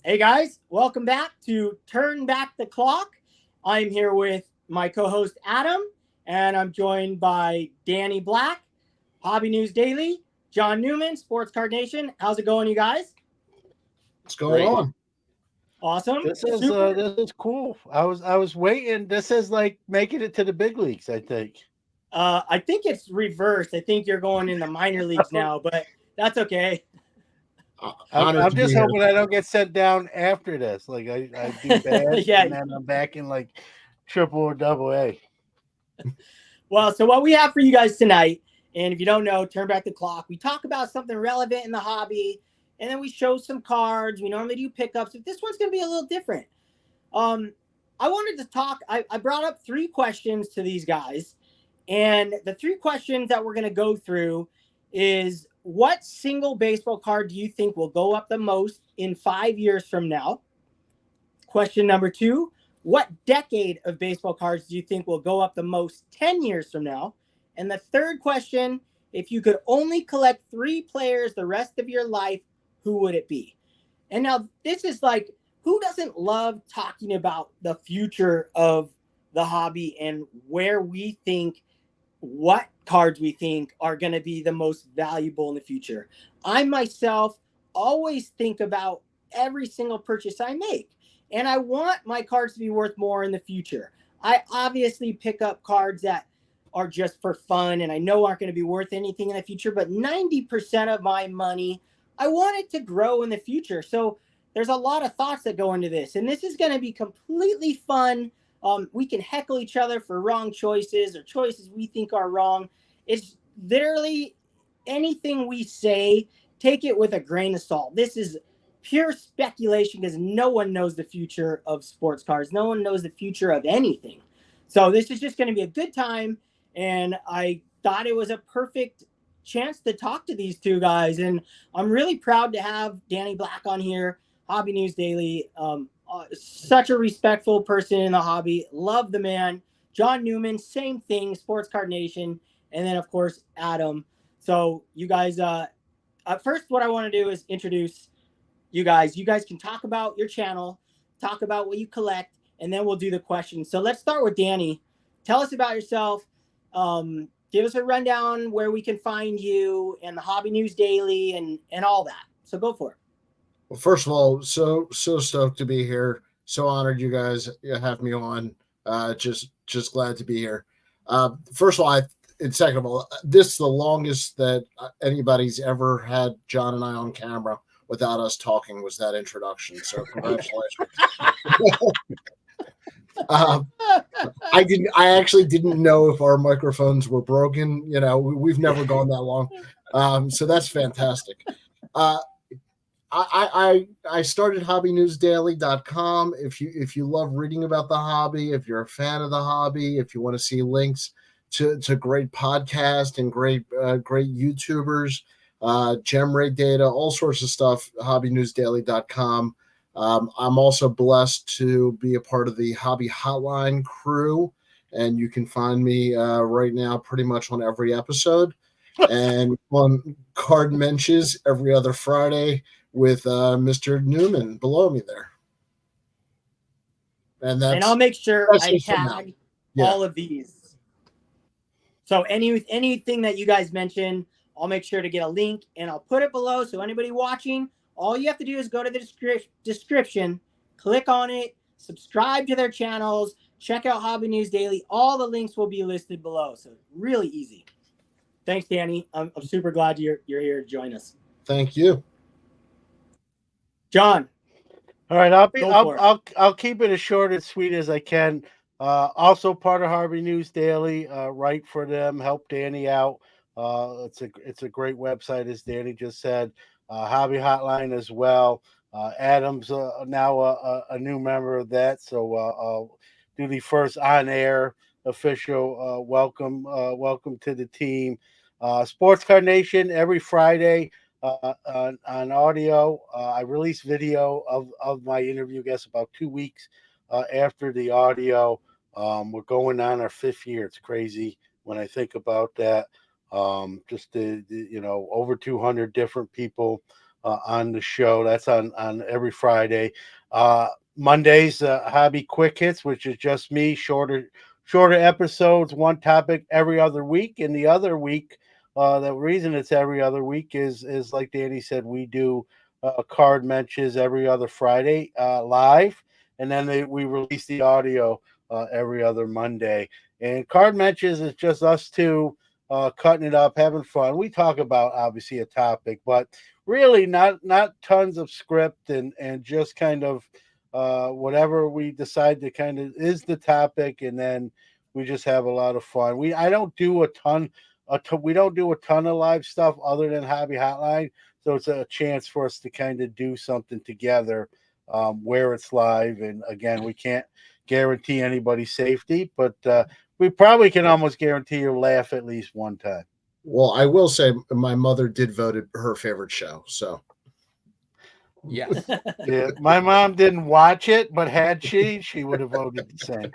Hey guys, welcome back to Turn Back the Clock. I'm here with my co-host Adam, and I'm joined by Danny Black, Hobby News Daily, John Newman, Sports Card Nation. How's it going, you guys? What's going on? Awesome. This is cool. I was waiting. This is like making it to the big leagues, I think. I think it's reversed. I think you're going in the minor leagues now, but that's okay. I'm just hoping I don't get sent down after this. Like I do bad, Yeah. and then I'm back in like triple or double A. Well, so what we have for you guys tonight, and if you don't know, Turn Back the Clock, we talk about something relevant in the hobby, and then we show some cards. We normally do pickups. If this one's going to be a little different. I wanted to talk, I brought up 3 questions to these guys, and the 3 questions that we're going to go through is, what single baseball card do you think will go up the most in 5 years from now? Question number 2, what decade of baseball cards do you think will go up the most 10 years from now? And the third question, if you could only collect 3 players the rest of your life, who would it be? And now this is like, who doesn't love talking about the future of the hobby and where we think, what cards we think are going to be the most valuable in the future? I myself always think about every single purchase I make, and I want my cards to be worth more in the future. I obviously pick up cards that are just for fun and I know aren't going to be worth anything in the future, but 90% of my money, I want it to grow in the future. So there's a lot of thoughts that go into this, and this is going to be completely fun. We can heckle each other for wrong choices or choices we think are wrong. It's literally anything we say, take it with a grain of salt. This is pure speculation because no one knows the future of sports cards. No one knows the future of anything. So this is just going to be a good time, and I thought it was a perfect chance to talk to these 2 guys, and I'm really proud to have Danny Black on here, Hobby News Daily. Such a respectful person in the hobby. Love the man. John Newman, same thing, Sports Card Nation. And then, of course, Adam. So you guys, first, what I want to do is introduce you guys. You guys can talk about your channel, talk about what you collect, and then we'll do the questions. So let's start with Danny. Tell us about yourself. Give us a rundown where we can find you and the Hobby News Daily and all that. So go for it. Well, first of all, so stoked to be here. So honored you guys have me on. Just glad to be here. First of all, and second of all, this is the longest that anybody's ever had John and I on camera without us talking. Was that introduction? So congratulations. I actually didn't know if our microphones were broken. You know, we've never gone that long. So that's fantastic. I started hobbynewsdaily.com. If you love reading about the hobby, if you're a fan of the hobby, if you want to see links to great podcasts and great YouTubers, gem rate data, all sorts of stuff, hobbynewsdaily.com. I'm also blessed to be a part of the Hobby Hotline crew, and you can find me right now pretty much on every episode and on Card Mentions every other Friday with Mr. Newman below me there. And I'll make sure I tag all of these. So anything that you guys mentioned, I'll make sure to get a link and I'll put it below. So anybody watching, all you have to do is go to the description, click on it, subscribe to their channels, check out Hobby News Daily. All the links will be listed below. So really easy. Thanks, Danny. I'm super glad you're here to join us. Thank you, John. All right, I'll keep it as short and sweet as I can. Also part of Hobby News Daily. Write for them, help Danny out. It's a great website, as Danny just said. Hobby Hotline as well. Adam's now a new member of that, so I'll do the first on-air official welcome to the team. Sports Card Nation every Friday on audio. I release video of my interview, I guess, about 2 weeks after the audio. We're going on our 5th year. It's crazy when I think about that. Just over 200 different people on the show. That's on every Friday. Mondays, Hobby Quick Hits, which is just me, shorter episodes, one topic every other week. And the other week, the reason it's every other week is like Danny said, we do card mentions every other Friday live, and then we release the audio every other Monday. And card mentions is just us two cutting it up, having fun. We talk about obviously a topic, but really not tons of script, and just kind of whatever we decide to kind of is the topic, and then we just have a lot of fun. We don't do a ton of live stuff other than Hobby Hotline, so it's a chance for us to kind of do something together where it's live. And again, we can't guarantee anybody's safety, but we probably can almost guarantee you'll laugh at least one time. Well, I will say my mother did vote it her favorite show. So, Yes. Yeah, my mom didn't watch it, but had she would have voted the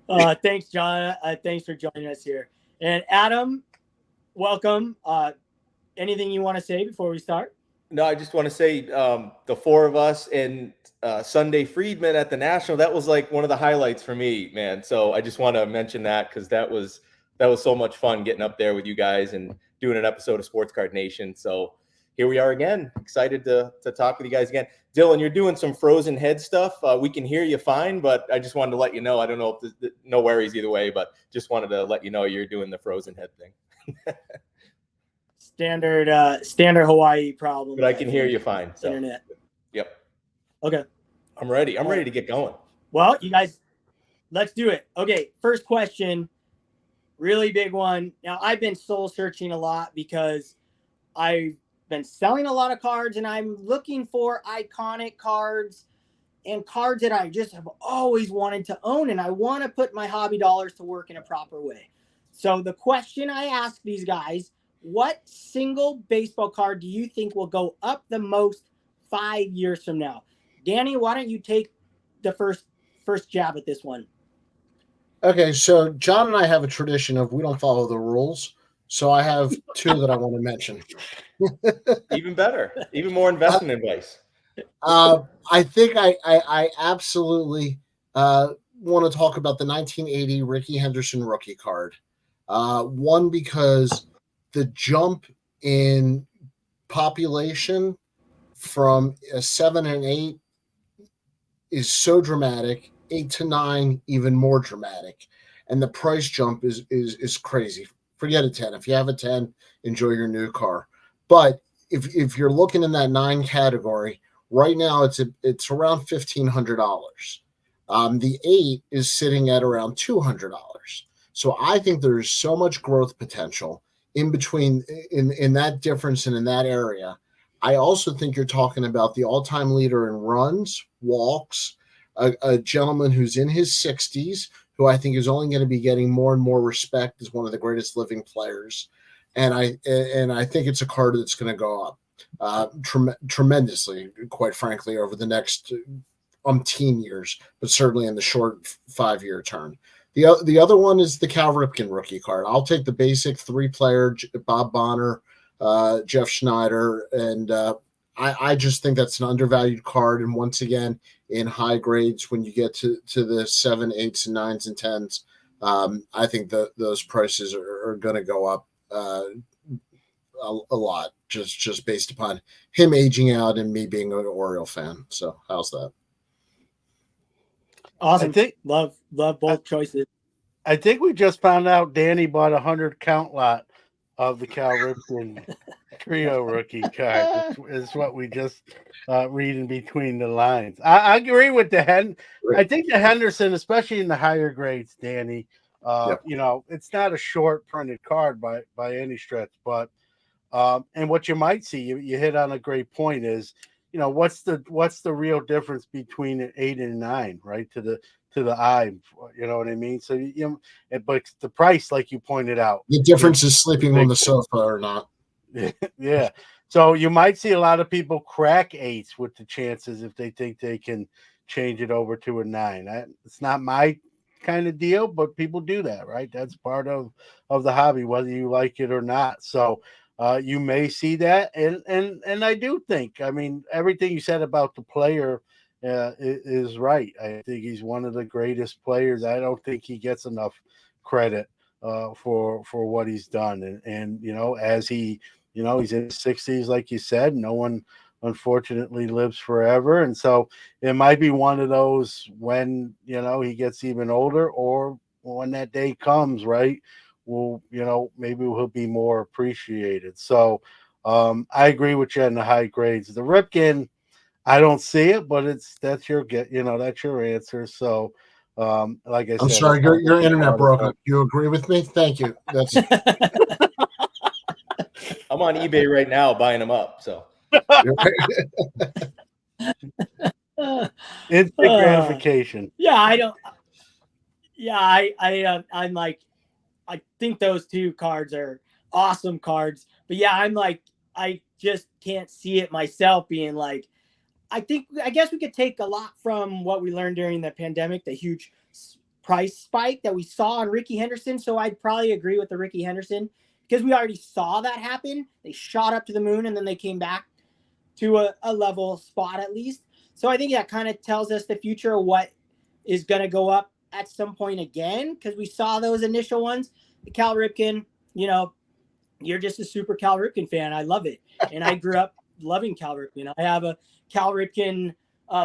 same. Thanks, John. Thanks for joining us here. And Adam, welcome. Anything you want to say before we start? No, I just want to say the four of us and Sunday Friedman at the National, that was like one of the highlights for me, man. So I just want to mention that because that was so much fun getting up there with you guys and doing an episode of Sports Card Nation. So here we are again, excited to talk with you guys again. Dylan, you're doing some frozen head stuff. We can hear you fine, but I just wanted to let you know. I don't know if no worries either way, but just wanted to let you know you're doing the frozen head thing. Standard Hawaii problem. But I can hear you fine. So. Internet. Yep. Okay. I'm ready. I'm ready to get going. Well, you guys, let's do it. Okay. First question, really big one. Now, I've been soul searching a lot because I've been selling a lot of cards, and I'm looking for iconic cards and cards that I just have always wanted to own, and I want to put my hobby dollars to work in a proper way. So the question I ask these guys, what single baseball card do you think will go up the most 5 years from now? Danny, why don't you take the first jab at this one? okay, so John and I have a tradition of we don't follow the rules. So I have two that I want to mention. Even better, even more investment advice. I think I absolutely want to talk about the 1980 Rickey Henderson rookie card. One, because the jump in population from a 7 and 8 is so dramatic. 8 to 9 even more dramatic, and the price jump is crazy. Forget a 10. If you have a 10, enjoy your new car. But if you're looking in that 9 category right now, it's around $1,500. The 8 is sitting at around $200. So I think there's so much growth potential in between in that difference and in that area. I also think you're talking about the all-time leader in runs, walks, a gentleman who's in his 60s, who I think is only going to be getting more and more respect as one of the greatest living players. And I think it's a card that's going to go up tremendously, quite frankly, over the next umpteen years, but certainly in the short 5-year term. The other one is the Cal Ripken rookie card. I'll take the basic 3-player, Bob Bonner, Jeff Schneider, and I just think that's an undervalued card. And once again, in high grades, when you get to the 7, 8s, and 9s and 10s, I think those prices are going to go up a lot, just based upon him aging out and me being an Oriole fan. So how's that? Awesome. I think love both choices. I think we just found out Danny bought 100 count lot of the Cal Ripken trio rookie card. Is what we just reading between the lines. I agree with I think the Henderson, especially in the higher grades, Danny. You know, it's not a short printed card by any stretch, but and what you might see, you hit on a great point, is, you know, what's the real difference between an 8 and 9, right? To the eye, you know what I mean? So but the price, like you pointed out, the difference is sleeping on the sofa or not. Yeah. So you might see a lot of people crack 8s with the chances if they think they can change it over to a 9. It's not my kind of deal, but people do that, right? That's part of the hobby, whether you like it or not. So you may see that. And I do think, I mean, everything you said about the player is right. I think he's one of the greatest players. I don't think he gets enough credit for what he's done. And as he, he's in his 60s, like you said. No one unfortunately lives forever, and so it might be one of those when he gets even older, or when that day comes, right? Will maybe he'll be more appreciated. So I agree with you on the high grades. The Ripken, I don't see it, but that's your that's your answer. So like I I'm said, sorry, your internet broke up. You agree with me? Thank you. That's I'm on eBay right now buying them up. So instant gratification. Yeah, I don't. Yeah, I'm like, I think those two cards are awesome cards. But yeah, I'm like, I just can't see it myself being like, I guess we could take a lot from what we learned during the pandemic, the huge price spike that we saw on Ricky Henderson. So I'd probably agree with the Ricky Henderson because we already saw that happen. They shot up to the moon and then they came back to a level spot at least. So I think that kind of tells us the future of what is going to go up at some point again, because we saw those initial ones. The Cal Ripken, you're just a super Cal Ripken fan. I love it. And I grew up loving Cal Ripken. I have a Cal Ripken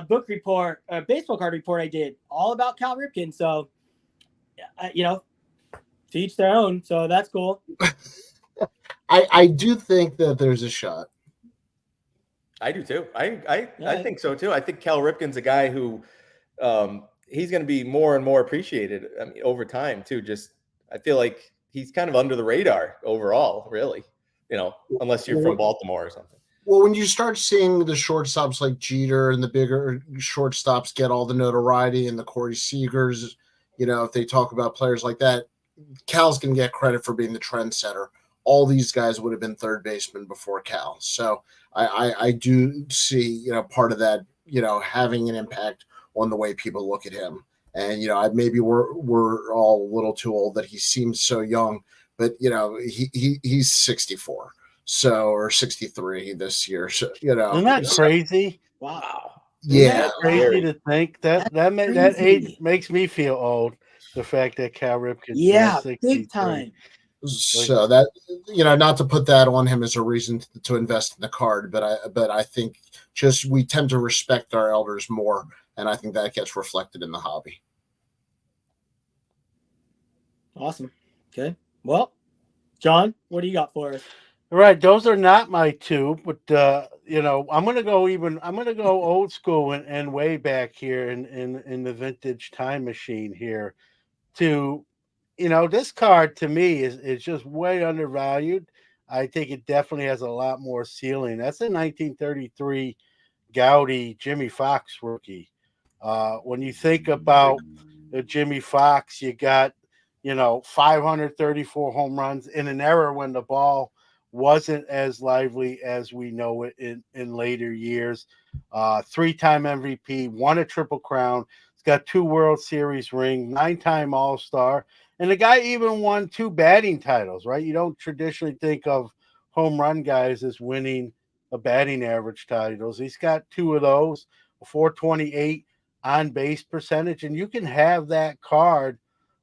book report, baseball card report I did all about Cal Ripken. So, to each their own. So that's cool. I do think that there's a shot. I do too. I think so too. I think Cal Ripken's a guy who he's going to be more and more appreciated. I mean, over time too. Just I feel like he's kind of under the radar overall, really. Unless you're from Baltimore or something. Well, when you start seeing the shortstops like Jeter and the bigger shortstops get all the notoriety, and the Corey Seagers, if they talk about players like that, Cal's going to get credit for being the trendsetter. All these guys would have been third baseman before Cal. So I do see, part of that, having an impact on the way people look at him. And, maybe we're all a little too old that he seems so young, but, he's 64. So, or 63 this year. So, Isn't that crazy? Wow. Yeah. Crazy to think that age makes me feel old. The fact that Cal Ripken, big time. So that, not to put that on him as a reason to invest in the card, but I think just we tend to respect our elders more, and I think that gets reflected in the hobby. Awesome. Okay. Well, John, what do you got for us? All right, those are not my two, but I'm gonna go old school and way back here in the vintage time machine here to this card to me is just way undervalued. I think it definitely has a lot more ceiling. That's a 1933 Gaudy Jimmy Fox rookie. When you think about Jimmy Fox, you got 534 home runs in an era when the ball wasn't as lively as we know it in later years. 3-time MVP, won a Triple Crown. He's got 2 World Series rings, 9-time All-Star. And the guy even won 2 batting titles, right? You don't traditionally think of home run guys as winning a batting average titles. He's got 2 of those, a 428 on base percentage. And you can have that card,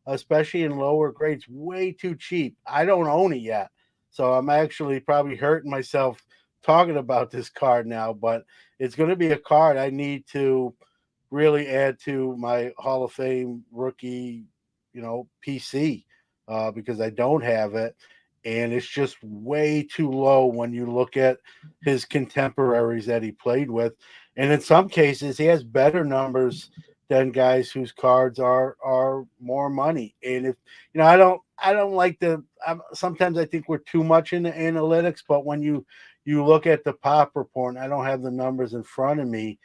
especially in lower grades, way too cheap. I don't own it yet. So I'm actually probably hurting myself talking about this card now, but it's going to be a card I need to really add to my Hall of Fame rookie, PC, because I don't have it. And it's just way too low when you look at his contemporaries that he played with. And in some cases, he has better numbers than guys whose cards are more money. And if I don't like sometimes I think we're too much in the analytics, but when you look at the pop report, and I don't have the numbers in front of me,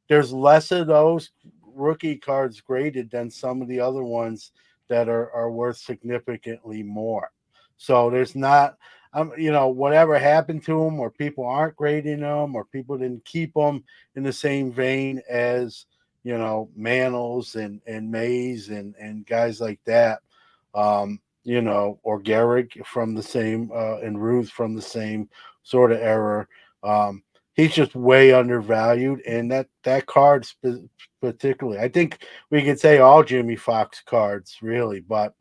there's less of those rookie cards graded than some of the other ones that are worth significantly more. So there's not, whatever happened to them, or people aren't grading them, or people didn't keep them in the same vein as Mantles and Mays and guys like that. or Gehrig from the same, and Ruth from the same sort of era. He's just way undervalued, and that card particularly, I think we could say all Jimmy Fox cards really, but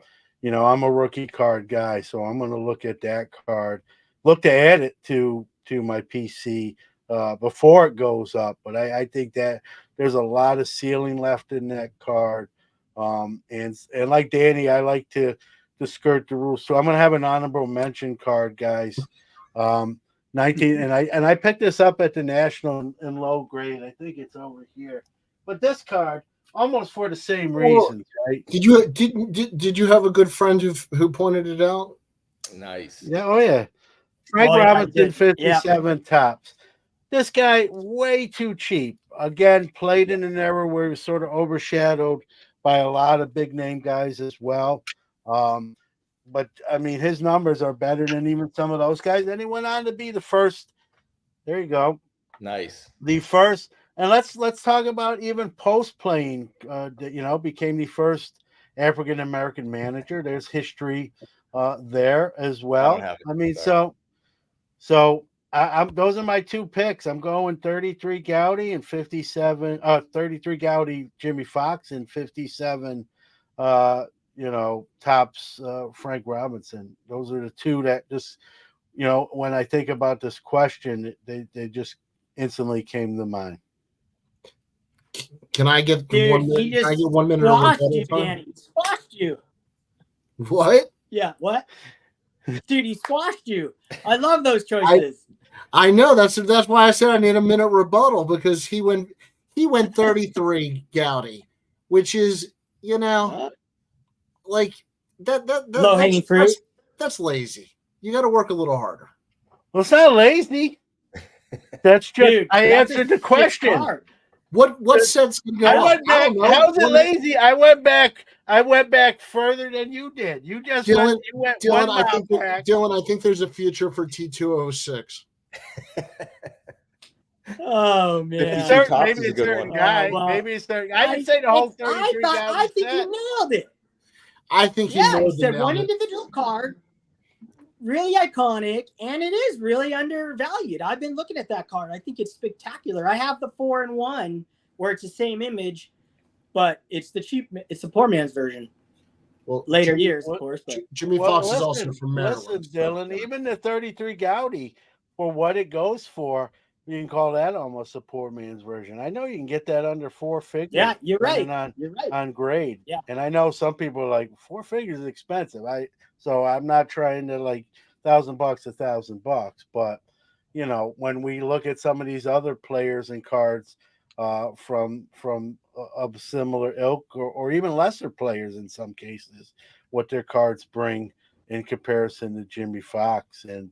I'm a rookie card guy, so I'm going to look at that card, look to add it to my PC before it goes up. But I think that there's a lot of ceiling left in that card, and like Danny, I like to skirt the rules, so I'm going to have an honorable mention card, guys. 19, and I picked this up at the National in low grade. I think it's over here. But this card, almost for the same reasons, right? Did you have a good friend who pointed it out? Nice. Yeah, oh yeah. Frank Robinson, 57 tops. This guy, way too cheap. Again, played in an era where he was sort of overshadowed by a lot of big name guys as well. But I mean, his numbers are better than even some of those guys. And he went on to be the first. There you go. Nice. The first, and let's talk about even post playing. Became the first African American manager. There's history there as well. I mean, so I'm those are my two picks. I'm going 33 Gowdy and 57. 33 Gowdy Jimmy Fox and 57. Tops Frank Robinson. Those are the two that just, when I think about this question, they just instantly came to mind. Can I get Dude, 1 minute? Can I get 1 minute? Squashed you, Danny. He squashed you. What? Yeah, what? Dude, he squashed you. I love those choices. I know that's why I said I need a minute rebuttal, because he went 33 Gowdy, which is like that low hanging fruit. That's lazy. You got to work a little harder. Well, it's not lazy. That's just, dude, I answered the question. What sets you go? I went back. How's it lazy? I went back further than you did. You just went Dylan. I think there's a future for T206. Oh man, maybe a certain guy. Maybe it's certain. I didn't say the whole 33 guys. I think you nailed it. I think you said one individual card, really iconic, and it is really undervalued. I've been looking at that card. I think it's spectacular. I have the 4-in-1 where it's the same image, but it's the poor man's version. Well, later years, of course. But. Jimmy Fox is also from Maryland. Listen, Dylan, even the 33 Gowdy, for what it goes for, you can call that almost a poor man's version. I know you can get that under 4 figures. Yeah, you're right. On grade. Yeah. And I know some people are like, 4 figures is expensive. So I'm not trying to like $1,000, $1,000. But, when we look at some of these other players and cards from of similar ilk or even lesser players in some cases, what their cards bring in comparison to Jimmy Fox. And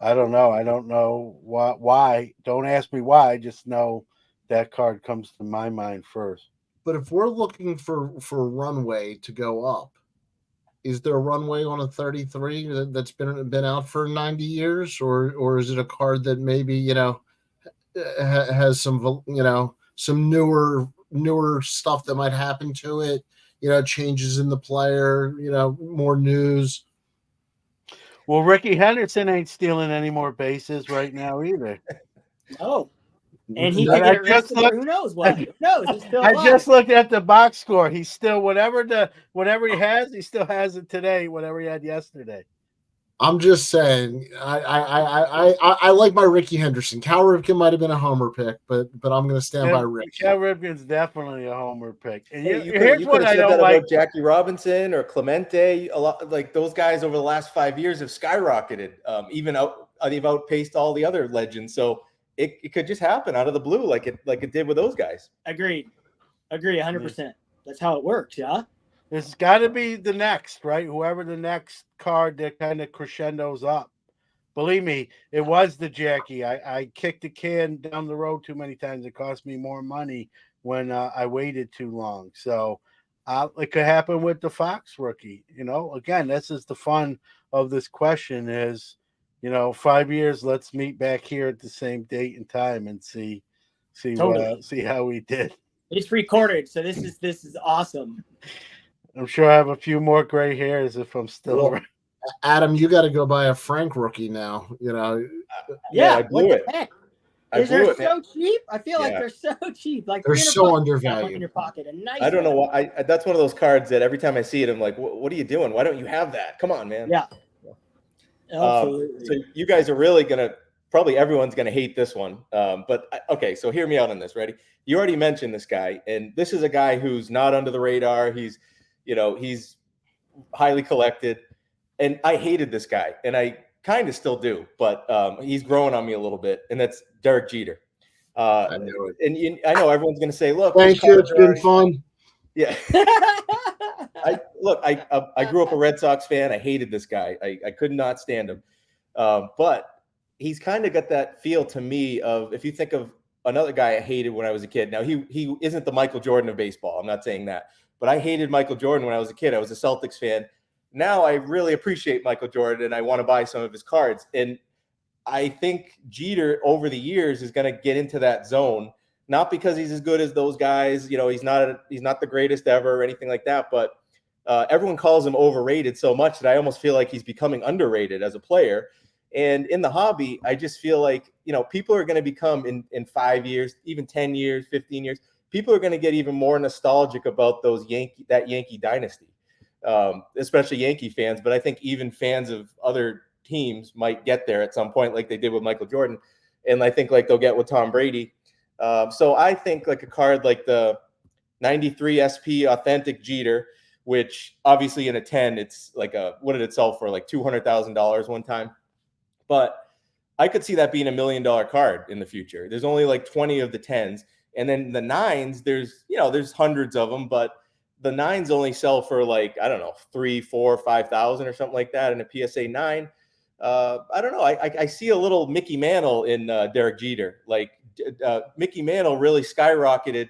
I don't know. I don't know why. Don't ask me why. Just know that card comes to my mind first. But if we're looking for runway to go up, is there a runway on a 33 that's been out for 90 years, or is it a card that maybe has some some newer stuff that might happen to it? Changes in the player. More news. Well, Ricky Henderson ain't stealing any more bases right now either. Oh, and he could get arrested for who knows what. Who knows? He's still alive. I just looked at the box score. He's still whatever he has. He still has it today. Whatever he had yesterday. I'm just saying. I like my Ricky Henderson. Cal Ripken might have been a homer pick, but I'm going to stand by Ricky. Cal Ripken's definitely a homer pick. And here's what I don't like: Jackie Robinson or Clemente. A lot like those guys over the last 5 years have skyrocketed. They've outpaced all the other legends. So it could just happen out of the blue, like it did with those guys. Agree, 100%. That's how it works. Yeah. There's got to be the next, right? Whoever the next card that kind of crescendos up. Believe me, it was the Jackie. I kicked the can down the road too many times. It cost me more money when I waited too long. So it could happen with the Fox rookie. Again, this is the fun of this question is, 5 years, let's meet back here at the same date and time and see how we did. It's recorded, so this is awesome. I'm sure I have a few more gray hairs if I'm still around. Adam, you got to go buy a Frank rookie now. You know. Yeah, I what blew the it. heck? I blew it, so cheap? I feel like they're so cheap. Like they're so $300 undervalued in your pocket. A nice. I don't know why. That's one of those cards that every time I see it, I'm like, what are you doing? Why don't you have that? Come on, man. Yeah. Absolutely. So you guys are really probably everyone's gonna hate this one. But okay, so hear me out on this. Ready? You already mentioned this guy, and this is a guy who's not under the radar. He's highly collected, and I hated this guy, and I kind of still do, but he's growing on me a little bit, and that's Derek Jeter. I knew it. And I know everyone's going to say, "Look, thank you. It's been fun." Yeah. I grew up a Red Sox fan. I hated this guy. I could not stand him. But he's kind of got that feel to me of, if you think of another guy I hated when I was a kid. Now he isn't the Michael Jordan of baseball. I'm not saying that, but I hated Michael Jordan when I was a kid. I was a Celtics fan. Now I really appreciate Michael Jordan, and I want to buy some of his cards. And I think Jeter over the years is going to get into that zone, not because he's as good as those guys. He's not the greatest ever or anything like that, but everyone calls him overrated so much that I almost feel like he's becoming underrated as a player. And in the hobby, I just feel like, people are going to become in 5 years, even 10 years, 15 years, people are going to get even more nostalgic about that Yankee dynasty, especially Yankee fans. But I think even fans of other teams might get there at some point, like they did with Michael Jordan. And I think like they'll get with Tom Brady. So I think like a card like the 93 SP Authentic Jeter, which obviously in a 10, it's like what did it sell for? Like $200,000 one time. But I could see that being $1 million card in the future. There's only like 20 of the 10s. And then the 9s, there's hundreds of them, but the 9s only sell for like, I don't know, 3, 4, 5,000 or something like that in a PSA 9. I don't know. I see a little Mickey Mantle in Derek Jeter. Like Mickey Mantle really skyrocketed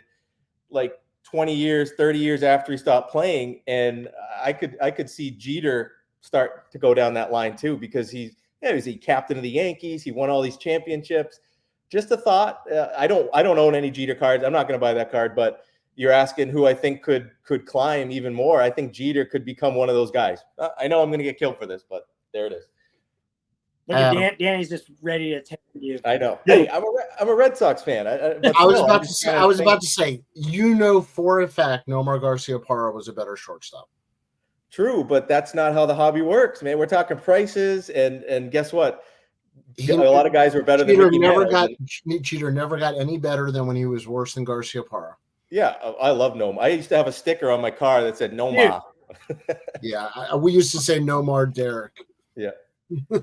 like 20 years, 30 years after he stopped playing. And I could see Jeter start to go down that line too, because he's the captain of the Yankees. He won all these championships. Just a thought. I don't own any Jeter cards. I'm not going to buy that card, but you're asking who I think could climb even more. I think Jeter could become one of those guys. I know I'm going to get killed for this, but there it is. Look at Danny's just ready to attack you. I know. Hey, I'm a Red Sox fan. I was about to say, for a fact, Nomar Garciaparra was a better shortstop. True, but that's not how the hobby works, man. We're talking prices, and guess what? A lot of guys were better than Mickey Mantle. Jeter never got any better than when he was worse than Garciaparra. Yeah, I love Nomar. I used to have a sticker on my car that said Nomar. Yeah, we used to say Nomar Derek. Yeah,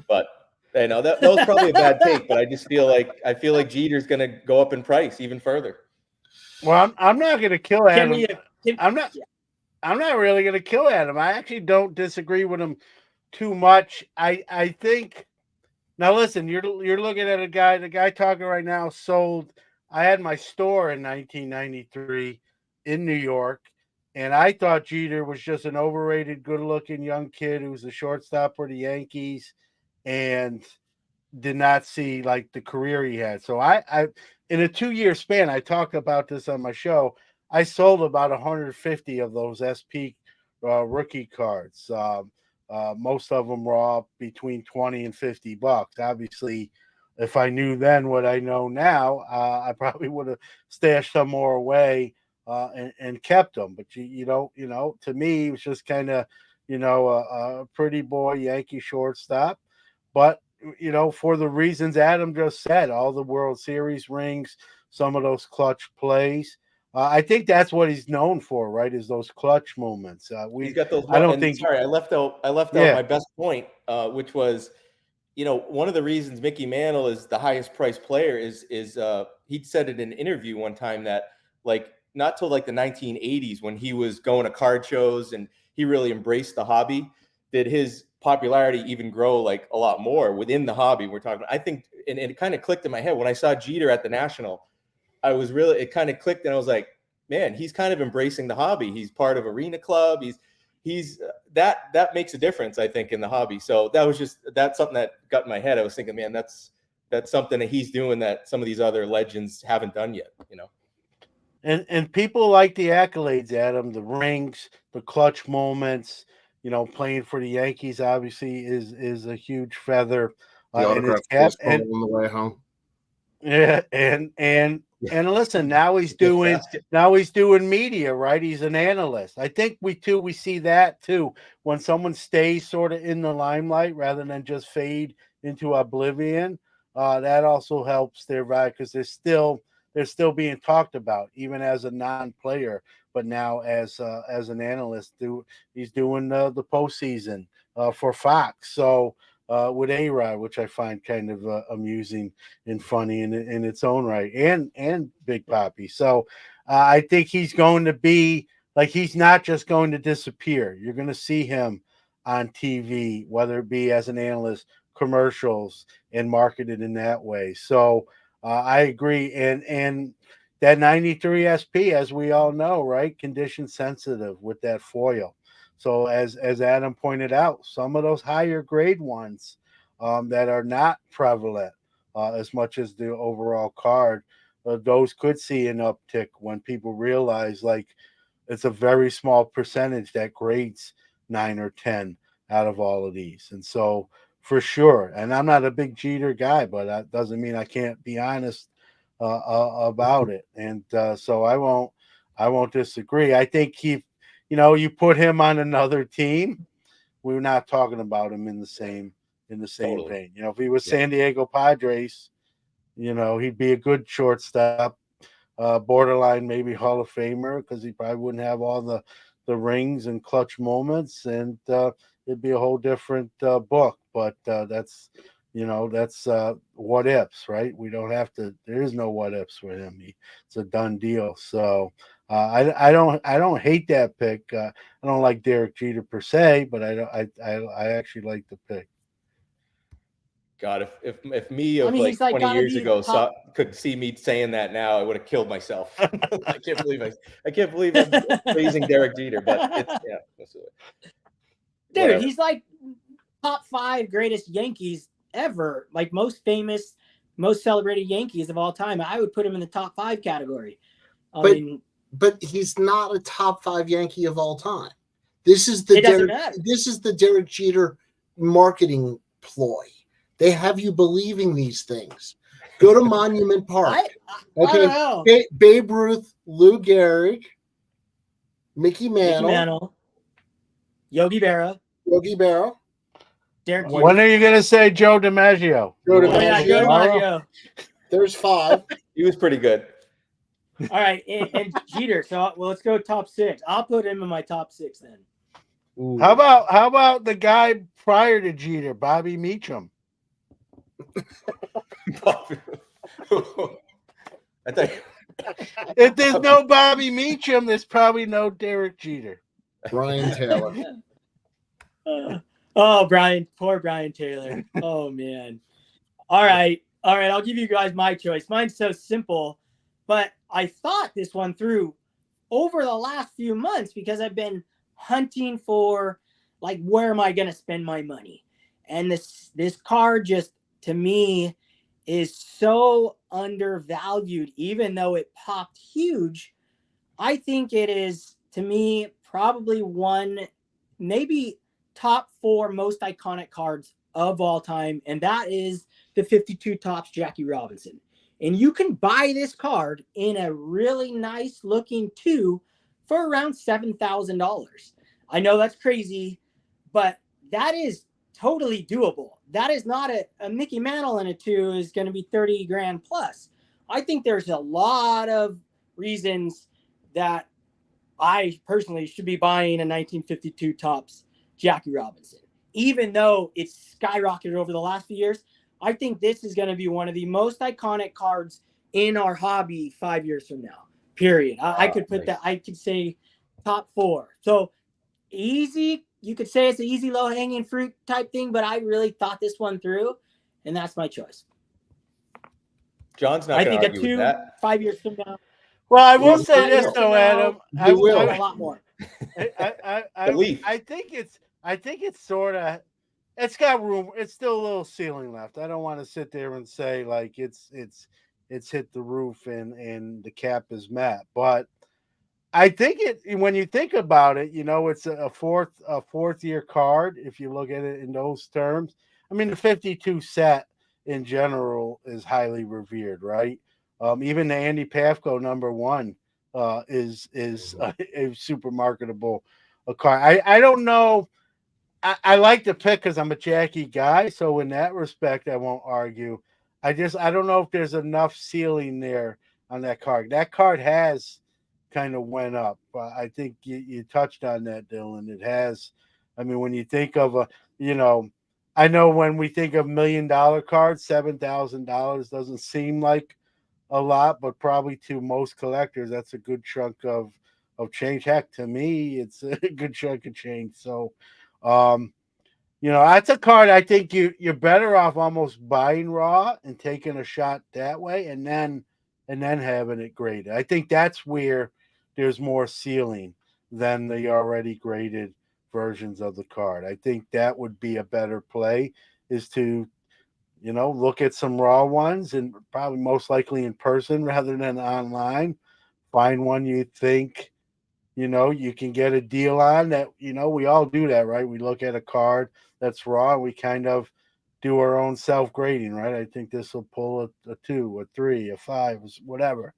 but that was probably a bad take. But I just feel like Jeter's going to go up in price even further. Well, I'm not going to kill Adam. I'm not really going to kill Adam. I actually don't disagree with him too much. I think now. Listen, you're looking at the guy talking right now sold. I had my store in 1993 in New York, and I thought Jeter was just an overrated, good-looking young kid who was a shortstop for the Yankees, and did not see like the career he had. So I in a 2-year span, I talked about this on my show. I sold about 150 of those SP rookie cards. Most of them were all between $20 and $50. Obviously, if I knew then what I know now, I probably would have stashed some more away and kept them. But to me, it was just kind of a pretty boy Yankee shortstop. But for the reasons Adam just said, all the World Series rings, some of those clutch plays. I think that's what he's known for, right? Is those clutch moments. He's got those. I don't think. Sorry, I left out my best point, which was, one of the reasons Mickey Mantle is the highest priced player is he said in an interview one time that like not till like the 1980s when he was going to card shows and he really embraced the hobby, did his popularity even grow like a lot more within the hobby. We're talking. I think, and it kind of clicked in my head when I saw Jeter at the National. It kind of clicked, and I was like, man, he's kind of embracing the hobby. He's part of Arena Club. He's that makes a difference, I think, in the hobby. So that's something that got in my head. I was thinking, man, that's something that he's doing that some of these other legends haven't done yet, And people like the accolades, Adam, the rings, the clutch moments. Playing for the Yankees obviously is a huge feather The in his autographed cap. baseball And on the way home. yeah, and listen, now he's doing media, right? He's an analyst. I think we see that too when someone stays sort of in the limelight rather than just fade into oblivion. That also helps their value because they're still being talked about even as a non-player, but now as an analyst. He's doing the postseason for Fox. So with A-Rod, which I find kind of amusing and funny in its own right, and Big Poppy. So I think he's going to be like, he's not just going to disappear. You're going to see him on TV, whether it be as an analyst, commercials, and marketed in that way. So I agree, and that 93 SP, as we all know, right, condition sensitive with that foil. So as Adam pointed out, some of those higher grade ones that are not prevalent as much as the overall card, those could see an uptick when people realize like it's a very small percentage that grades 9 or 10 out of all of these. And so for sure, and I'm not a big Jeter guy, but that doesn't mean I can't be honest about it. And so I won't disagree. I think you put him on another team, we're not talking about him in the same Totally. vein. If he was San Diego Padres, he'd be a good shortstop, borderline maybe Hall of Famer, because he probably wouldn't have all the rings and clutch moments, and it'd be a whole different book. But that's what ifs, right? We don't have to. There is no what ifs with him. It's a done deal. So I don't hate that pick. I don't like Derek Jeter per se, but I actually like the pick. God, if me I of mean, like he's like 20 gotta years be ago top. could see me saying that now, I would have killed myself. I can't believe I'm praising Derek Jeter, but it's Dude, whatever. he's like top 5 greatest Yankees ever, like most famous, most celebrated Yankees of all time. I would put him in the top 5 category. But he's not a top 5 Yankee of all time. This is it doesn't matter. This is the Derek Jeter marketing ploy. They have you believing these things. Go to Monument Park. I don't know. Babe Ruth, Lou Gehrig, Mickey Mantle, Yogi Berra, Derek When are you going to say Joe DiMaggio? Joe DiMaggio. There's 5. He was pretty good. All right, and Jeter. So let's go top 6. I'll put him in my top 6 then. Ooh. How about the guy prior to Jeter, Bobby Meacham? If there's no Bobby Meacham, there's probably no Derek Jeter. Brian Taylor. Poor Brian Taylor. Oh man. All right. I'll give you guys my choice. Mine's so simple, but I thought this one through over the last few months because I've been hunting for like, where am I going to spend my money? And this card just, to me, is so undervalued, even though it popped huge. I think it is, to me, probably one, maybe top 4 most iconic cards of all time. And that is the 52 Topps Jackie Robinson. And you can buy this card in a really nice looking 2 for around $7,000. I know that's crazy, but that is totally doable. That is not a Mickey Mantle in a 2 is going to be 30 grand plus. I think there's a lot of reasons that I personally should be buying a 1952 Topps Jackie Robinson. Even though it's skyrocketed over the last few years, I think this is going to be one of the most iconic cards in our hobby 5 years from now, period. I could put that, I could say top 4. So easy, you could say it's an easy low-hanging fruit type thing, but I really thought this one through, and that's my choice. John's not going to argue with that. 5 years from now. Well, I will say this though, Adam. I will a lot more. I think it's sort of, it's got room. It's still a little ceiling left. I don't want to sit there and say like it's it's hit the roof and the cap is met. But I think when you think about it, it's a fourth year card. If you look at it in those terms, I mean, the 52 set in general is highly revered, right? Even the Andy Pafko #1 is a super marketable card. I don't know. I like the pick because I'm a Jackie guy, so in that respect, I won't argue. I don't know if there's enough ceiling there on that card. That card has kind of went up. I think you touched on that, Dylan. It has. I mean, when you think of I know when we think of $1 million cards, $7,000 doesn't seem like a lot, but probably to most collectors, that's a good chunk of change. Heck, to me, it's a good chunk of change. So, that's a card I think you're better off almost buying raw and taking a shot that way, and then having it graded. I think that's where there's more ceiling than the already graded versions of the card. I think that would be a better play, is to look at some raw ones, and probably most likely in person rather than online. Find one you think you can get a deal on that. We all do that, right? We look at a card that's raw, we kind of do our own self-grading, right? I think this will pull a 2, a 3, a 5, whatever.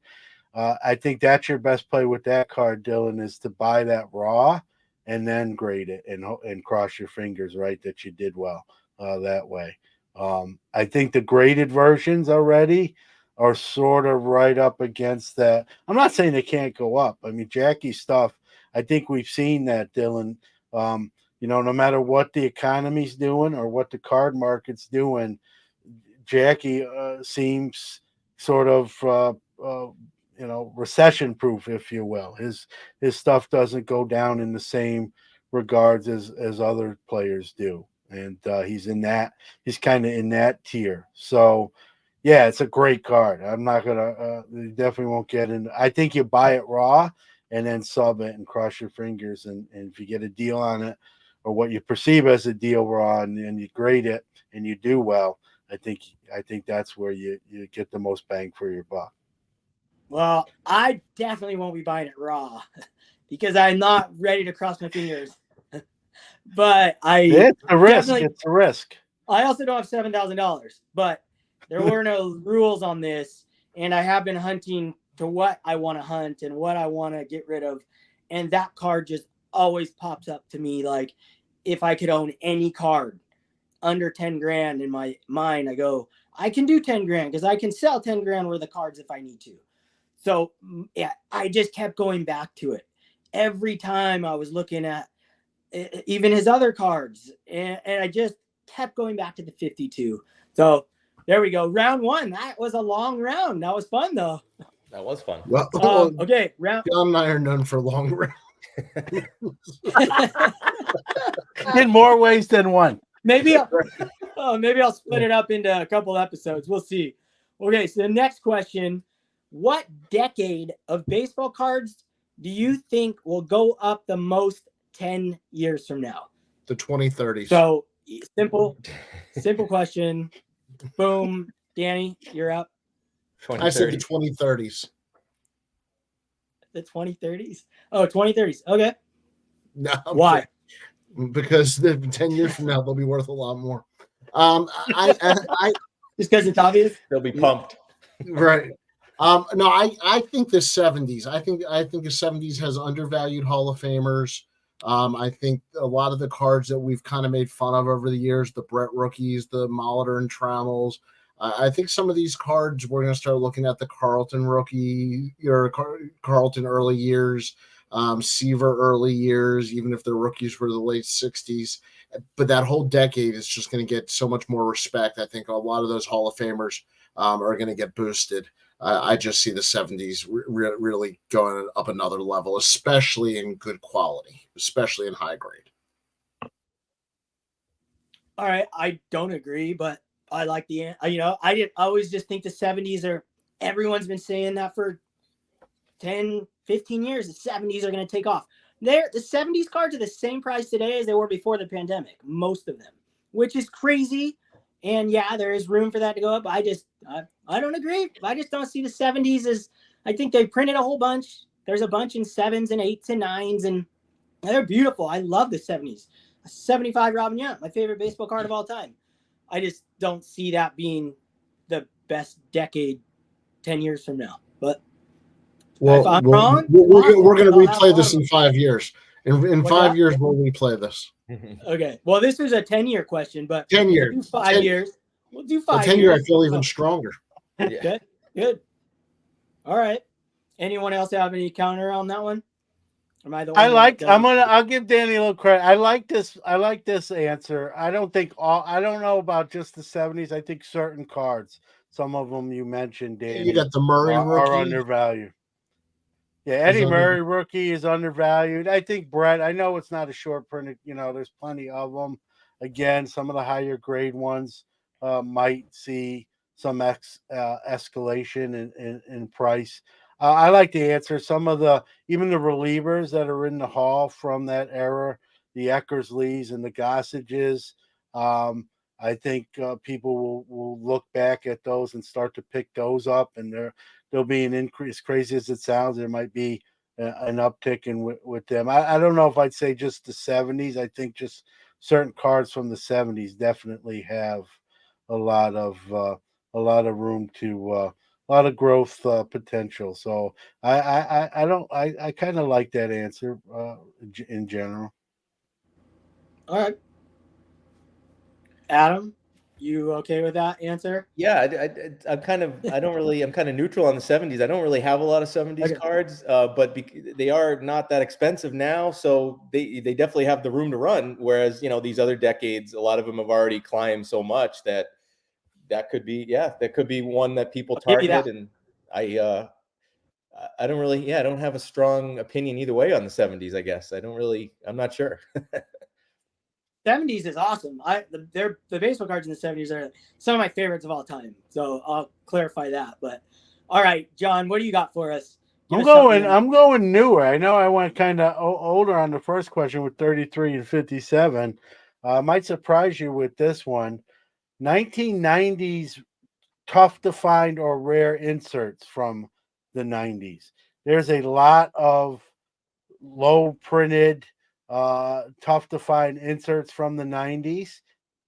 I think that's your best play with that card, Dylan, is to buy that raw and then grade it and cross your fingers, right, that you did well that way. I think the graded versions already are sort of right up against that. I'm not saying they can't go up. I mean, Jackie's stuff, I think we've seen that, Dylan. No matter what the economy's doing or what the card market's doing, Jackie seems sort of recession proof, if you will. His stuff doesn't go down in the same regards as other players do, and he's kind of in that tier. So yeah, it's a great card. I'm not gonna you definitely won't get in. I think you buy it raw and then sub it and cross your fingers, and if you get a deal on it, or what you perceive as a deal raw, and you grade it and you do well, I think that's where you get the most bang for your buck. Well, I definitely won't be buying it raw because I'm not ready to cross my fingers. But it's a risk. It's a risk. I also don't have $7,000, but there were no rules on this, and I have been hunting to what I want to hunt and what I want to get rid of, and that card just always pops up to me. Like, if I could own any card under 10 grand in my mind, I go, I can do 10 grand because I can sell 10 grand worth of cards if I need to. So yeah, I just kept going back to it every time I was looking at even his other cards, and I just kept going back to the 52. So there we go. Round 1. That was a long round. That was fun though. That was fun. Well, okay. John and I are known for long rounds. In more ways than one. Maybe I'll split it up into a couple episodes. We'll see. Okay, so the next question: what decade of baseball cards do you think will go up the most 10 years from now? The 2030s. So simple question. Boom. Danny, you're up. I said the 2030s. The 2030s? Oh, 2030s. Okay. No. Why? Because 10 years from now, they'll be worth a lot more. I just because it's obvious? They'll be pumped. Right. No, I think the 70s. I think the 70s has undervalued Hall of Famers. I think a lot of the cards that we've kind of made fun of over the years, the Brett rookies, the Molitor and Trammels, I think some of these cards, we're going to start looking at the Carlton rookie, or Carlton early years, Seaver early years, even if the rookies were the late 60s. But that whole decade is just going to get so much more respect. I think a lot of those Hall of Famers are going to get boosted. I just see the 70s really going up another level, especially in good quality, especially in high grade. All right. I don't agree, but I like I always just think the 70s are, everyone's been saying that for 10, 15 years, the 70s are going to take off. The 70s cards are the same price today as they were before the pandemic, most of them, which is crazy. And yeah, there is room for that to go up. I don't agree. I just don't see the 70s as, I think they printed a whole bunch. There's a bunch in 7s and 8s and 9s, and they're beautiful. I love the 70s. 75 Robin Yount, my favorite baseball card of all time. I just don't see that being the best decade 10 years from now. But if I'm wrong, we're going to replay this in 5 years. In 5 years, we'll replay this. Okay. Well, this is a 10-year question, but 10 years. We'll do 5 years. We'll do 5 10 years. years, I feel even stronger. Yeah. Good. All right. Anyone else have any counter on that one? Am I the one? I'll give Danny a little credit. I like this answer. I don't know about just the 70s. I think certain cards, some of them you mentioned, Danny, you got the Murray rookie. Are undervalued. Yeah, Eddie Murray rookie is undervalued. I think Brett, I know it's not a short printed, there's plenty of them. Again, some of the higher grade ones might see some escalation in price. I like the answer. Some of even the relievers that are in the hall from that era, the Eckersleys and the Gossages, I think people will look back at those and start to pick those up, and there'll be an increase. Crazy as it sounds, there might be an uptick with them. I don't know if I'd say just the 70s. I think just certain cards from the 70s definitely have a lot of room to a lot of growth potential. So I kind of like that answer in general. All right. Adam, you okay with that answer? Yeah, I'm kind of neutral on the 70s. I don't really have a lot of 70s cards, but they are not that expensive now, so they definitely have the room to run. Whereas these other decades, a lot of them have already climbed so much that could be one that people target. And I don't really, I don't have a strong opinion either way on the 70s. I guess I'm not sure. 70s is awesome. The baseball cards in the 70s are some of my favorites of all time. So I'll clarify that. But all right, John, what do you got for us? I'm going newer. I know I went kind of older on the first question with 33 and 57. Might surprise you with this one. 1990s tough to find or rare inserts from the 90s. There's a lot of low printed, tough to find inserts from the 90s.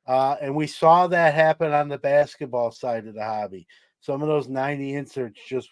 And we saw that happen on the basketball side of the hobby. Some of those 90 inserts just,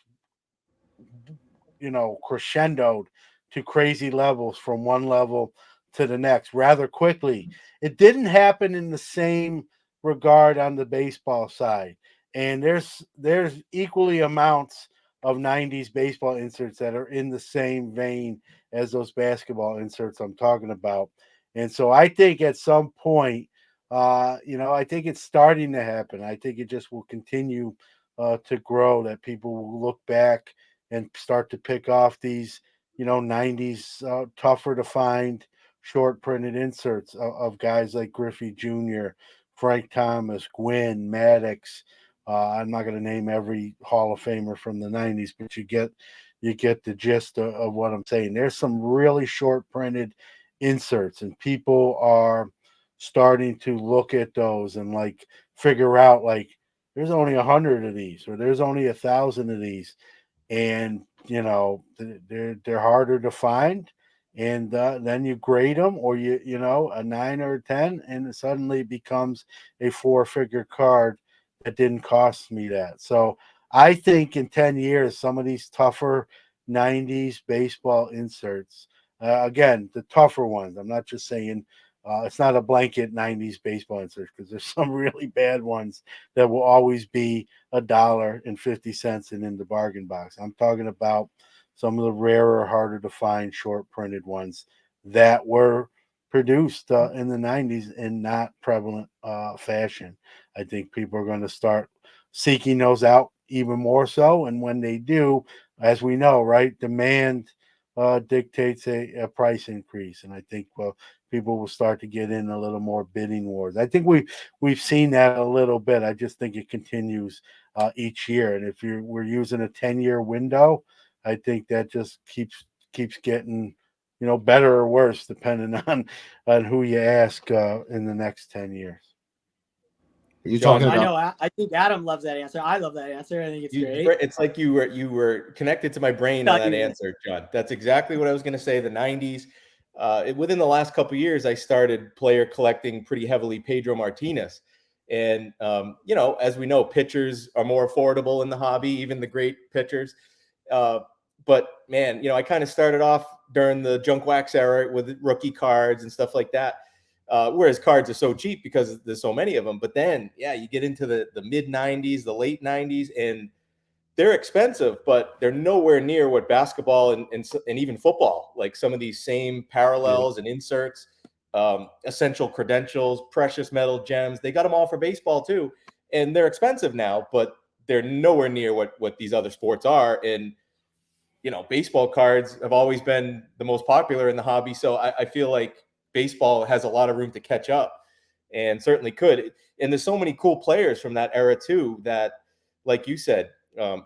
crescendoed to crazy levels from one level to the next rather quickly. It didn't happen in the same regard on the baseball side. And there's equally amounts of 90s baseball inserts that are in the same vein as those basketball inserts I'm talking about. And so I think at some point, I think it's starting to happen. I think it just will continue to grow, that people will look back and start to pick off these, 90s tougher to find short printed inserts of guys like Griffey Jr., Frank Thomas, Gwynn, Maddox. I'm not going to name every Hall of Famer from the 90s, but you get the gist of what I'm saying. There's some really short printed inserts, and people are starting to look at those and figure out there's only 100 of these, or there's only 1,000 of these, and they're harder to find. And then you grade them, or a 9 or a 10, and it suddenly becomes a 4-figure card that didn't cost me that. So I think in 10 years, some of these tougher 90s baseball inserts, again, the tougher ones, I'm not just saying it's not a blanket 90s baseball insert, because there's some really bad ones that will always be $1.50 and in the bargain box. I'm talking about some of the rarer, harder to find, short printed ones that were produced in the 90s in not prevalent fashion. I think people are going to start seeking those out even more so. And when they do, as we know, right, demand dictates a price increase. And I think people will start to get in a little more bidding wars. I think we've seen that a little bit. I just think it continues each year. And if we're using a 10-year window, I think that just keeps getting better or worse depending on who you ask in the next 10 years. Are you John, talking I about? know. I think Adam loves that answer. I love that answer. I think it's great. It's like you were connected to my brain on that answer, John. That's exactly what I was going to say. The '90s. Within the last couple of years, I started player collecting pretty heavily. Pedro Martinez, and as we know, pitchers are more affordable in the hobby, even the great pitchers. But man, I kind of started off during the junk wax era with rookie cards and stuff like that. Whereas cards are so cheap because there's so many of them. But then, yeah, you get into the mid '90s, the late '90s, and they're expensive, but they're nowhere near what basketball and even football, like some of these same parallels and inserts, essential credentials, precious metal gems. They got them all for baseball too, and they're expensive now, but they're nowhere near what these other sports are. And baseball cards have always been the most popular in the hobby, so I feel like baseball has a lot of room to catch up, and certainly could. And there's so many cool players from that era too that, like you said,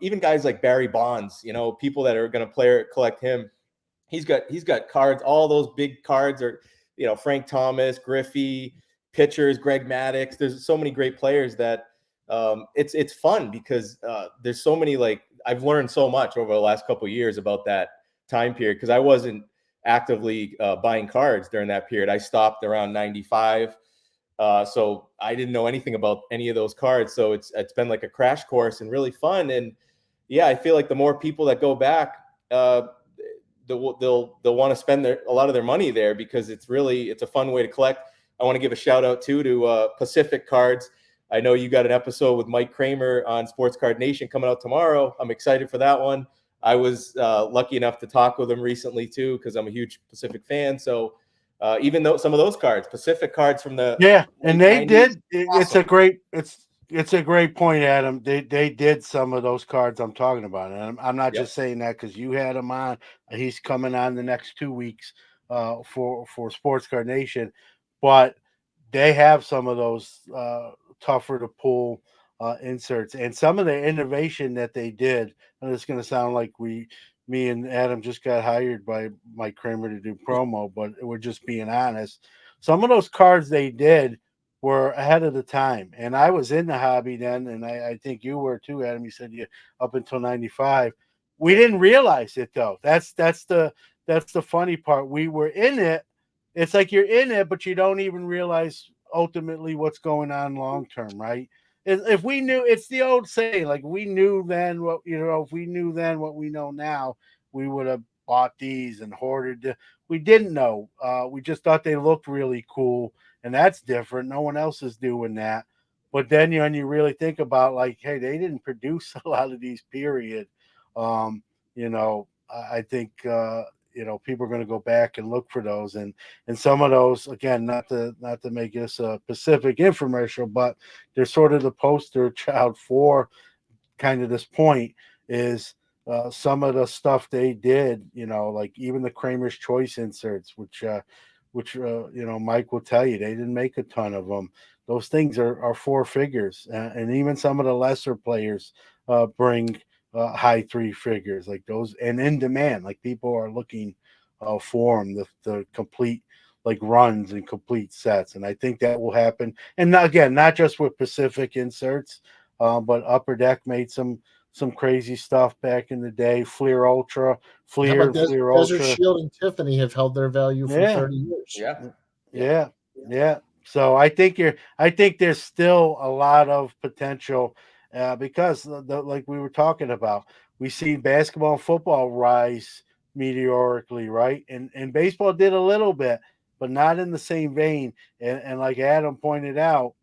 even guys like Barry Bonds, people that are going to collect him. He's got cards. All those big cards are, Frank Thomas, Griffey, pitchers, Greg Maddux. There's so many great players that it's fun because there's so many. Like, I've learned so much over the last couple of years about that time period because I wasn't actively buying cards during that period. I stopped around '95. So I didn't know anything about any of those cards. So it's been like a crash course and really fun. And yeah, I feel like the more people that go back, they'll want to spend a lot of their money there because it's a fun way to collect. I want to give a shout out to Pacific Cards. I know you got an episode with Mike Kramer on Sports Card Nation coming out tomorrow. I'm excited for that one. I was lucky enough to talk with him recently too because I'm a huge Pacific fan. So even though some of those cards, Pacific cards from the and they 90s, did. awesome. It's a great point, Adam. They did some of those cards I'm talking about, and I'm not Yep. just saying that because you had him on. He's coming on the next 2 weeks for Sports Card Nation, but they have some of those tougher to pull inserts and some of the innovation that they did. And it's going to sound like me and Adam just got hired by Mike Kramer to do promo, but we're just being honest. Some of those cards they did were ahead of the time, and I was in the hobby then, and I think you were too, Adam. You said you up until '95. We didn't realize it though. That's the funny part. We were in it. It's like you're in it, but you don't even realize ultimately what's going on long term, right? If we knew, it's the old saying, like we knew then what if we knew then what we know now, we would have bought these and hoarded. We didn't know. We just thought they looked really cool, and that's different. No one else is doing that. But then when you really think about, like, hey, they didn't produce a lot of these. Period. Um, I think people are going to go back and look for those, and some of those, again, not to make this a Pacific infomercial, but they're sort of the poster child for kind of this point is some of the stuff they did, like even the Kramer's Choice inserts, which Mike will tell you they didn't make a ton of them. Those things are four figures, and even some of the lesser players bring high three figures, like those, and in demand. Like people are looking for them, the complete like runs and complete sets, and I think that will happen. And again, not just with Pacific inserts, but Upper Deck made some crazy stuff back in the day. Fleer Ultra, How Fleer about and Fleer Desert Ultra. Shield and Tiffany have held their value for 30 years. Yeah. So I think there's still a lot of potential because like we were talking about, we see basketball and football rise meteorically, right? And baseball did a little bit, but not in the same vein. And like Adam pointed out,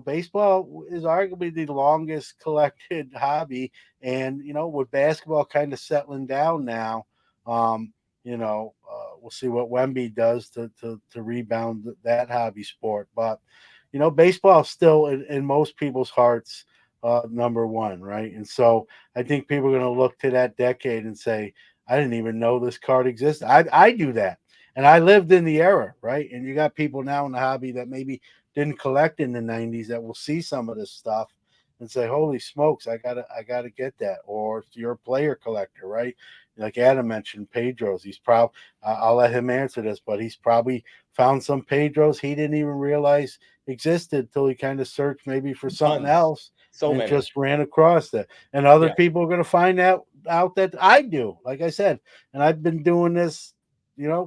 baseball is arguably the longest collected hobby, and with basketball kind of settling down now, we'll see what Wemby does to rebound that hobby sport. But baseball is still in most people's hearts number one, right? And so I think people are going to look to that decade and say, I didn't even know this card existed. I do that, and I lived in the era, right? And you got people now in the hobby that maybe didn't collect in the '90s that will see some of this stuff and say, "Holy smokes, I gotta get that." Or if you're a player collector, right? Like Adam mentioned, Pedro's. He's probably I'll let him answer this, but he's probably found some Pedro's he didn't even realize existed until he kind of searched maybe for something Tons. else. So and many. just ran across that. And other Yeah. people are going to find out that I do, like I said. And I've been doing this,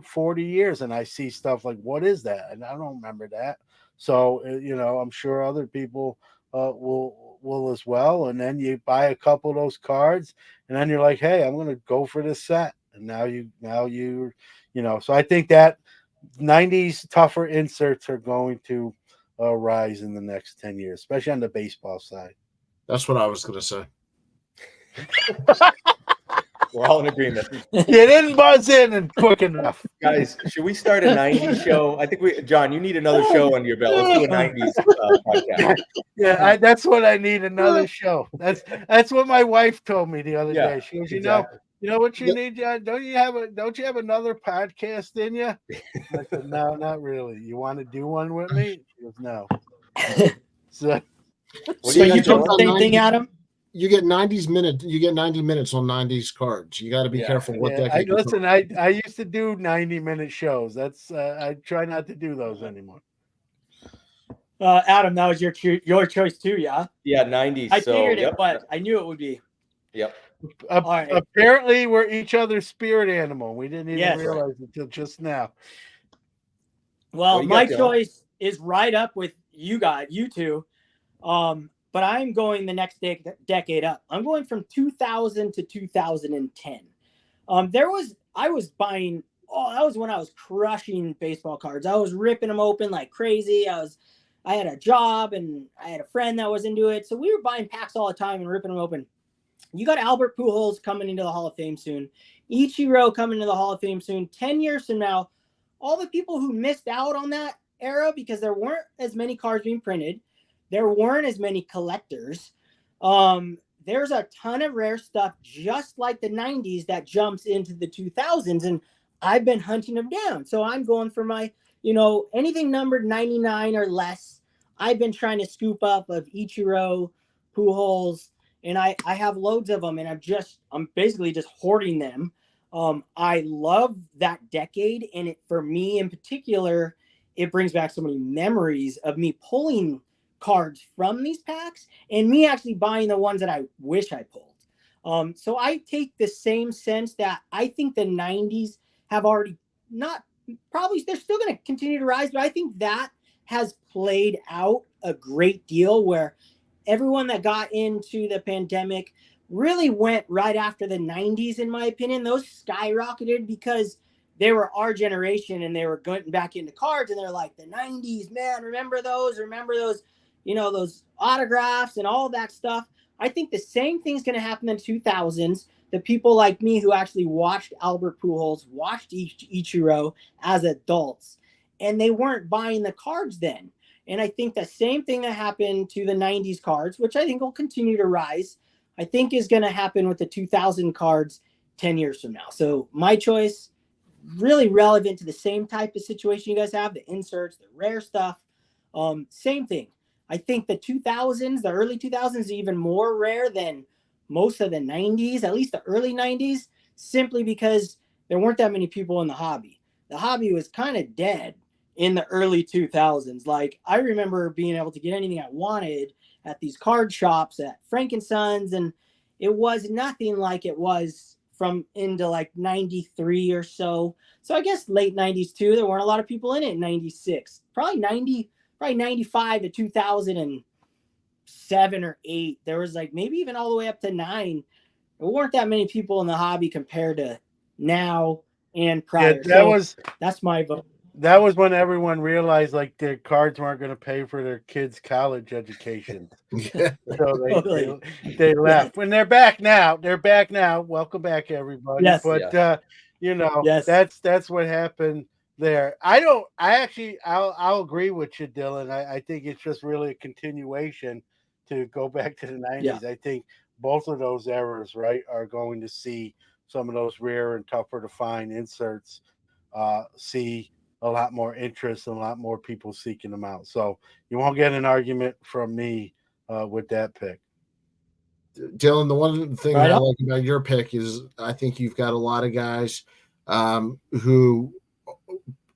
40 years, and I see stuff like, what is that? And I don't remember that. So, I'm sure other people will as well. And then you buy a couple of those cards, and then you're like, hey, I'm going to go for this set. And so I think that 90s tougher inserts are going to rise in the next 10 years, especially on the baseball side. That's what I was going to say. We're all in agreement. You didn't buzz in and quick enough. Guys, should we start a 90s show? I think John, you need another show under your belt. Let's do a 90s podcast. Yeah, that's what I need, another show. That's what my wife told me the other day. She goes, exactly. You know what you need, John? Don't you have another podcast in you? I said, no, not really. You want to do one with me? She goes, no. So you told the same thing, Adam? You get 90 minutes on 90s cards. You got to be careful what decade. Listen, I used to do 90-minute shows. That's I try not to do those anymore. Adam, that was your choice too, yeah? Yeah, 90s. I figured it, but I knew it would be. Yep. Right. Apparently, we're each other's spirit animal. We didn't even realize it until just now. Well, my choice is right up with you two. But I'm going the next decade up. I'm going from 2000 to 2010. I was buying. That was when I was crushing baseball cards. I was ripping them open like crazy. I had a job and I had a friend that was into it, so we were buying packs all the time and ripping them open. You got Albert Pujols coming into the Hall of Fame soon. Ichiro coming into the Hall of Fame soon. 10 years from now, all the people who missed out on that era because there weren't as many cards being printed. There weren't as many collectors. There's a ton of rare stuff, just like the 90s, that jumps into the 2000s, and I've been hunting them down. So I'm going for my, anything numbered 99 or less. I've been trying to scoop up of Ichiro, Pujols, and I have loads of them, and I'm basically just hoarding them. I love that decade, and for me in particular, it brings back so many memories of me pulling cards from these packs and me actually buying the ones that I wish I pulled. So I take the same sense that I think the 90s have already they're still going to continue to rise, but I think that has played out a great deal where everyone that got into the pandemic really went right after the 90s, in my opinion. Those skyrocketed because they were our generation and they were going back into cards and they're like, the 90s, man, remember those, those autographs and all that stuff. I think the same thing's going to happen in the 2000s. The people like me who actually watched Albert Pujols, watched Ichiro as adults, and they weren't buying the cards then. And I think the same thing that happened to the 90s cards, which I think will continue to rise, I think is going to happen with the 2000 cards 10 years from now. So my choice, really relevant to the same type of situation you guys have, the inserts, the rare stuff, same thing. I think the 2000s, the early 2000s, is even more rare than most of the 90s, at least the early 90s, simply because there weren't that many people in the hobby. The hobby was kind of dead in the early 2000s. Like, I remember being able to get anything I wanted at these card shops at Frankensons, and it was nothing like it was from into like 93 or so. So I guess late 90s too. There weren't a lot of people in it in 96. Probably 95 to 2007 or 8. There was like maybe even all the way up to 9. There weren't that many people in the hobby compared to now and prior. Yeah, that's my vote. That was when everyone realized like their cards weren't going to pay for their kids' college education. So they left. When they're back now. Welcome back, everybody. Yes. But that's what happened there. I'll agree with you, Dylan. I think it's just really a continuation to go back to the 90s. Yeah. I think both of those eras, right, are going to see some of those rare and tougher to find inserts see a lot more interest and a lot more people seeking them out. So you won't get an argument from me with that pick. Dylan, the one thing Right that I on. like about your pick is I think you've got a lot of guys who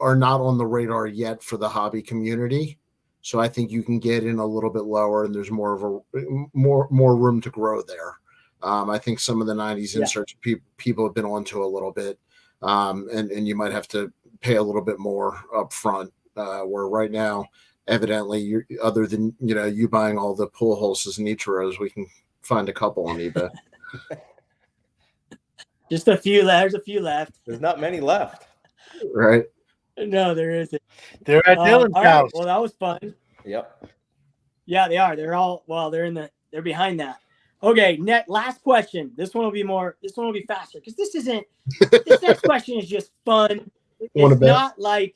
are not on the radar yet for the hobby community. So I think you can get in a little bit lower, and there's more of a more room to grow there. I think some of the 90s inserts people have been onto a little bit, and you might have to pay a little bit more up front, where right now, evidently, you're, other than you buying all the pull horses and Ichiros, we can find a couple on eBay. Just a few. There's a few left. There's not many left. Right. No, there isn't. They're at Dylan's all house. right. Well, that was fun. Yep. Yeah, they are. They're behind that. Okay, last question. This one will be faster because this next question is just fun. It's not like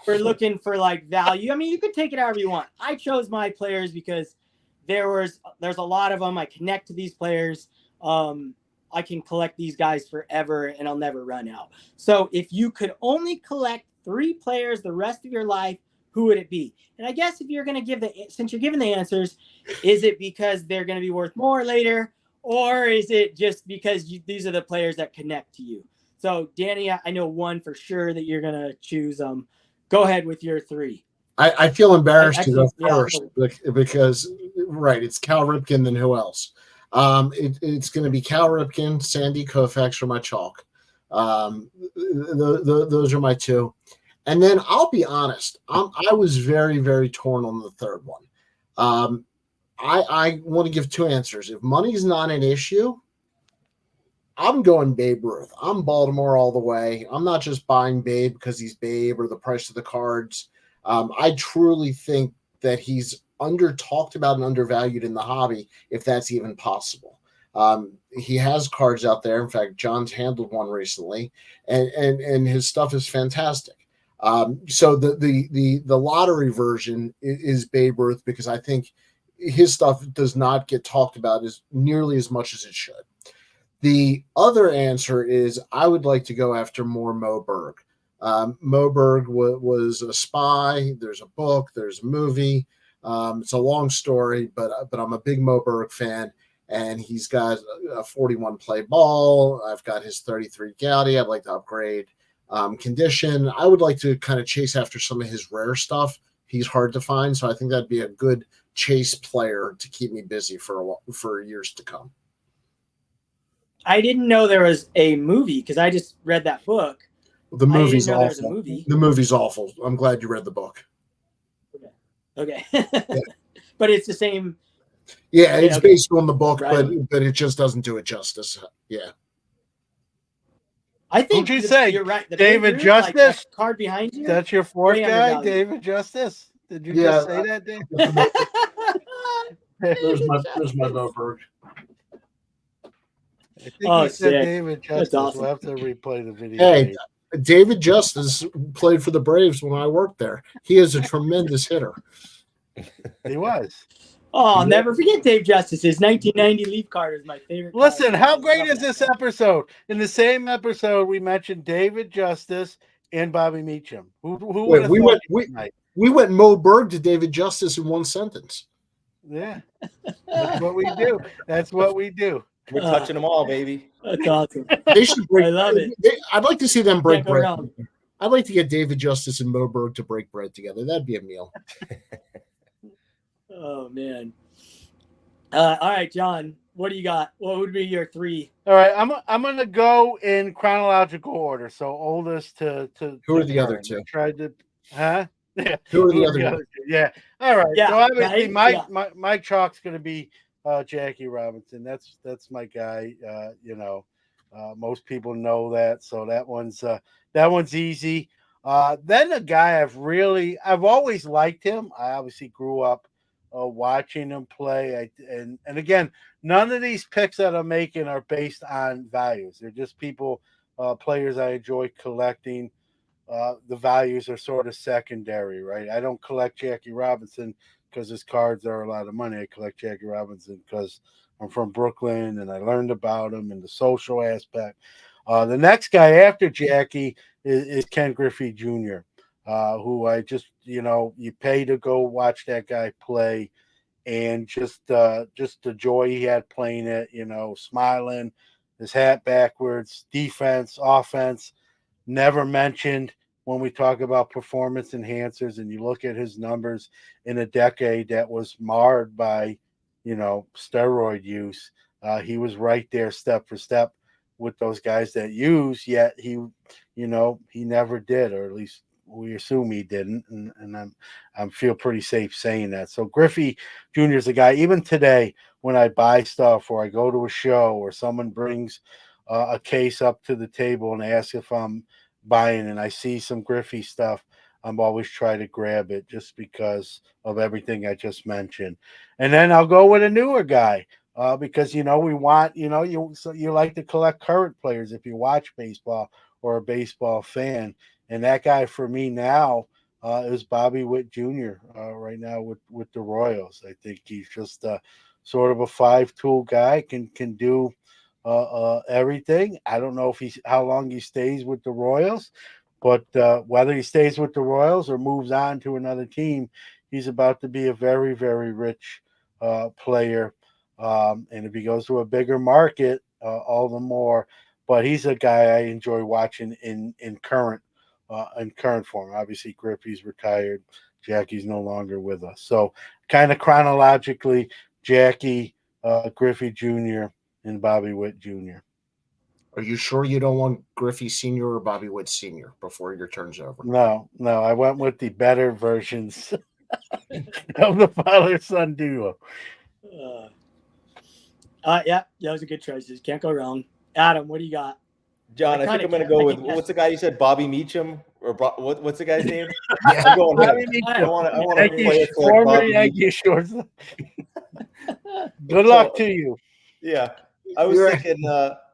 we're looking for like value. I mean, you can take it however you want. I chose my players because there's a lot of them. I connect to these players. I can collect these guys forever and I'll never run out. So if you could only collect 3 players the rest of your life, who would it be? And I guess if you're going to since you're giving the answers, is it because they're going to be worth more later? Or is it just because these are the players that connect to you? So Danny, I know one for sure that you're going to choose. Go ahead with your 3. I feel embarrassed to go first because, right, it's Cal Ripken, then who else? It's going to be Cal Ripken, Sandy Koufax for my chalk. Those are my 2. And then I'll be honest, I was very, very torn on the third one. I want to give 2 answers. If money's not an issue, I'm going Babe Ruth. I'm Baltimore all the way. I'm not just buying Babe because he's Babe or the price of the cards. I truly think that he's talked about and undervalued in the hobby, if that's even possible. He has cards out there. In fact, John's handled one recently, and his stuff is fantastic. So the lottery version is Babe Ruth because I think his stuff does not get talked about as nearly as much as it should. The other answer is I would like to go after more Mo Berg. Mo Berg was a spy. There's a book. There's a movie. It's a long story, but I'm a big Mo Berg fan, and he's got a 41 play ball. I've got his 33 Gaudy. I'd like to upgrade condition. I would like to kind of chase after some of his rare stuff. He's hard to find, so I think that'd be a good chase player to keep me busy for years to come. I didn't know there was a movie because I just read that book. The movie's awful. There's a movie. The movie's awful. I'm glad you read the book. Okay. But it's the same. Yeah, it's based on the book, right. but it just doesn't do it justice. Yeah. I think What'd you say? You're right. David Justice? Like that card behind you. That's your 4th guy, David Justice. Did you just say that, Dave? There's my Mo Berg. I think he said David Justice. Awesome. We'll have to replay the video. Hey, David Justice played for the Braves when I worked there. He is a tremendous hitter. He was. Oh, I'll never forget Dave Justice's 1990 Leaf card is my favorite. Listen, how great is this episode? In the same episode, we mentioned David Justice and Bobby Meacham. Who would have we went Mo Berg to David Justice in one sentence. Yeah, that's what we do. That's what we do. We're touching them all, baby. That's awesome. They should break. I love it. I'd like to see them break bread. Around. I'd like to get David Justice and Mo Berg to break bread together. That'd be a meal. Oh man. All right, John. What do you got? What would be your 3? All right, I'm gonna go in chronological order. So oldest to who are the other 2? Tried to, huh? Yeah. Who are the other 2? Yeah. All right. Yeah, so obviously my chalk's gonna be Jackie Robinson. That's my guy. Most people know that, so that one's easy. Then a guy I've always liked him. I obviously grew up watching him play. And again, none of these picks that I'm making are based on values. They're just players I enjoy collecting. The values are sort of secondary, right? I don't collect Jackie Robinson because his cards are a lot of money. I collect Jackie Robinson because I'm from Brooklyn and I learned about him and the social aspect. The next guy after Jackie is Ken Griffey Jr., who I just, you pay to go watch that guy play. and just the joy he had playing it, smiling, his hat backwards, defense, offense, never mentioned when we talk about performance enhancers, and you look at his numbers in a decade that was marred by, steroid use. He was right there step for step with those guys that use, yet he never did, or at least we assume he didn't, and I feel pretty safe saying that. So Griffey Jr. is a guy. Even today, when I buy stuff or I go to a show or someone brings a case up to the table and asks if I'm buying, and I see some Griffey stuff, I'm always trying to grab it just because of everything I just mentioned. And then I'll go with a newer guy. Because we want you like to collect current players if you watch baseball or a baseball fan, and that guy for me now is Bobby Witt Jr. Right now with the Royals. I think he's just sort of a 5-tool guy, can do everything. I don't know if how long he stays with the Royals, but whether he stays with the Royals or moves on to another team, he's about to be a very, very rich player. And if he goes to a bigger market, all the more. But he's a guy I enjoy watching in current form. Obviously, Griffey's retired. Jackie's no longer with us. So kind of chronologically, Jackie, Griffey Jr., and Bobby Witt Jr. Are you sure you don't want Griffey Sr. or Bobby Witt Sr. before your turn's over? No, I went with the better versions of the father-son duo. Yeah, that was a good choice. Can't go wrong. Adam, what do you got? John, I think I'm going to go with what's the guy you said, Bobby Meacham, or what's the guy's name? Yeah. I'm going Bobby him. Meacham. I want to play it Former Bobby Yankee shortstop. Good luck to you. Yeah, I was thinking.